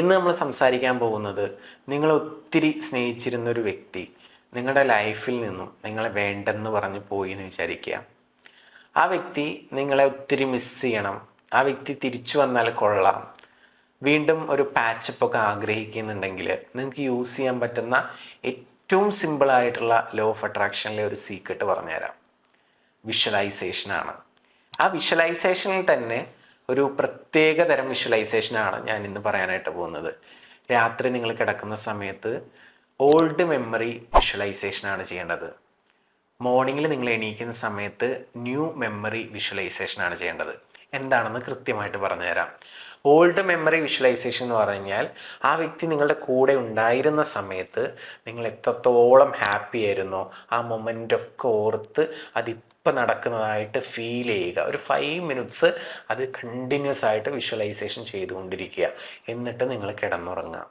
ഇന്ന് നമ്മൾ സംസാരിക്കാൻ പോകുന്നത് നിങ്ങൾ ഒത്തിരി സ്നേഹിച്ചിരുന്ന ഒരു വ്യക്തി നിങ്ങളുടെ ലൈഫിൽ നിന്നും നിങ്ങളെ വേണ്ടെന്ന് പറഞ്ഞു പോയി എന്ന് വിചാരിക്കുക. ആ വ്യക്തി നിങ്ങളെ ഒത്തിരി മിസ് ചെയ്യണം, ആ വ്യക്തി തിരിച്ചു വന്നാൽ കൊള്ളാം, വീണ്ടും ഒരു പാച്ചപ്പ് ഒക്കെ ആഗ്രഹിക്കുന്നുണ്ടെങ്കിൽ നിങ്ങൾക്ക് യൂസ് ചെയ്യാൻ പറ്റുന്ന ഏറ്റവും സിമ്പിളായിട്ടുള്ള ലോ ഓഫ് അട്രാക്ഷനിലെ ഒരു സീക്രട്ട് പറഞ്ഞുതരാം. വിഷ്വലൈസേഷനാണ്. ആ വിഷ്വലൈസേഷനിൽ തന്നെ ഒരു പ്രത്യേക തരം വിഷ്വലൈസേഷനാണ് ഞാൻ ഇന്ന് പറയാനായിട്ട് പോകുന്നത്. രാത്രി നിങ്ങൾ കിടക്കുന്ന സമയത്ത് ഓൾഡ് മെമ്മറി വിഷ്വലൈസേഷനാണ് ചെയ്യേണ്ടത്. മോർണിംഗിൽ നിങ്ങൾ എണീക്കുന്ന സമയത്ത് ന്യൂ മെമ്മറി വിഷ്വലൈസേഷനാണ് ചെയ്യേണ്ടത്. എന്താണെന്ന് കൃത്യമായിട്ട് പറഞ്ഞുതരാം. ഓൾഡ് മെമ്മറി വിഷ്വലൈസേഷൻ എന്ന് പറഞ്ഞാൽ ആ വ്യക്തി നിങ്ങളുടെ കൂടെ ഉണ്ടായിരുന്ന സമയത്ത് നിങ്ങൾ എത്രത്തോളം ഹാപ്പി ആയിരുന്നോ ആ മൊമെൻ്റൊക്കെ ഓർത്ത് അതിപ്പോൾ നടക്കുന്നതായിട്ട് ഫീൽ ചെയ്യുക. ഒരു 5 മിനിറ്റ്സ് അത് കണ്ടിന്യൂസ് ആയിട്ട് വിഷ്വലൈസേഷൻ ചെയ്തുകൊണ്ടിരിക്കുക. എന്നിട്ട് നിങ്ങൾ കിടന്നുറങ്ങുക.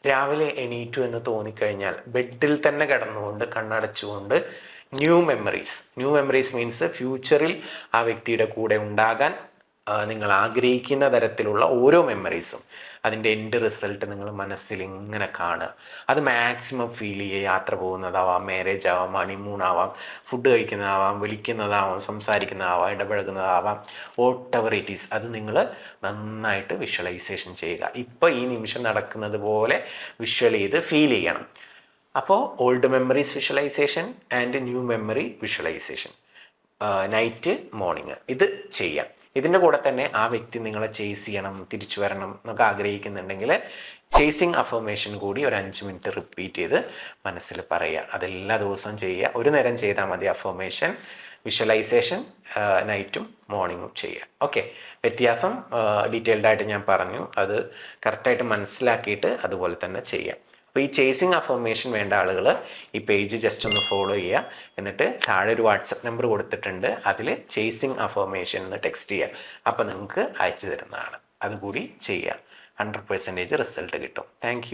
രാവിലെ എണീറ്റു എന്ന് തോന്നിക്കഴിഞ്ഞാൽ ബെഡിൽ തന്നെ കിടന്നുകൊണ്ട് കണ്ണടച്ചുകൊണ്ട് ന്യൂ മെമ്മറീസ് മീൻസ് ഫ്യൂച്ചറിൽ ആ വ്യക്തിയുടെ കൂടെ ഉണ്ടാകാൻ നിങ്ങൾ ആഗ്രഹിക്കുന്ന തരത്തിലുള്ള ഓരോ മെമ്മറീസും അതിൻ്റെ എൻഡ് റിസൾട്ട് നിങ്ങൾ മനസ്സിൽ ഇങ്ങനെ കാണുക. അത് മാക്സിമം ഫീൽ ചെയ്യുക. യാത്ര പോകുന്നതാവാം, മാരേജ് ആവാം, ഹണിമൂൺ ആവാം, ഫുഡ് കഴിക്കുന്നതാവാം, വിളിക്കുന്നതാവാം, സംസാരിക്കുന്നതാവാം, ഇടപഴകുന്നതാവാം, വോട്ടെവർ ഇറ്റ് ഈസ്. അത് നിങ്ങൾ നന്നായിട്ട് വിഷ്വലൈസേഷൻ ചെയ്യുക. ഇപ്പോൾ ഈ നിമിഷം നടക്കുന്നത് പോലെ വിഷ്വൽ ചെയ്ത് ഫീൽ ചെയ്യണം. അപ്പോൾ old memories visualisation and new memory visualisation, night morning ഇത് ചെയ്യാം. ഇതിൻ്റെ കൂടെ തന്നെ ആ വ്യക്തി നിങ്ങളെ ചേസ് ചെയ്യണം, തിരിച്ചു വരണം എന്നൊക്കെ ആഗ്രഹിക്കുന്നുണ്ടെങ്കിൽ ചേസിങ് അഫർമേഷൻ കൂടി ഒരു 5 മിനിറ്റ് റിപ്പീറ്റ് ചെയ്ത് മനസ്സിൽ പറയുക. അതെല്ലാ ദിവസവും ചെയ്യുക. ഒരു നേരം ചെയ്താൽ മതി അഫർമേഷൻ, വിഷ്വലൈസേഷൻ നൈറ്റും മോർണിംഗും ചെയ്യുക. ഓക്കെ, വ്യത്യാസം ഡീറ്റെയിൽഡായിട്ട് ഞാൻ പറഞ്ഞു. അത് കറക്റ്റായിട്ട് മനസ്സിലാക്കിയിട്ട് അതുപോലെ തന്നെ ചെയ്യാം. അപ്പോൾ ഈ ചേസിങ് അഫർമേഷൻ വേണ്ട ആളുകൾ ഈ പേജ് ജസ്റ്റ് ഒന്ന് ഫോളോ ചെയ്യുക. എന്നിട്ട് താഴെ ഒരു വാട്സപ്പ് നമ്പർ കൊടുത്തിട്ടുണ്ട്, അതിൽ ചേസിങ് അഫർമേഷൻ എന്ന് ടെക്സ്റ്റ് ചെയ്യുക. അപ്പോൾ നിങ്ങൾക്ക് അയച്ചു തരുന്നതാണ്. അതുകൂടി ചെയ്യുക. 100% റിസൾട്ട് കിട്ടും. താങ്ക്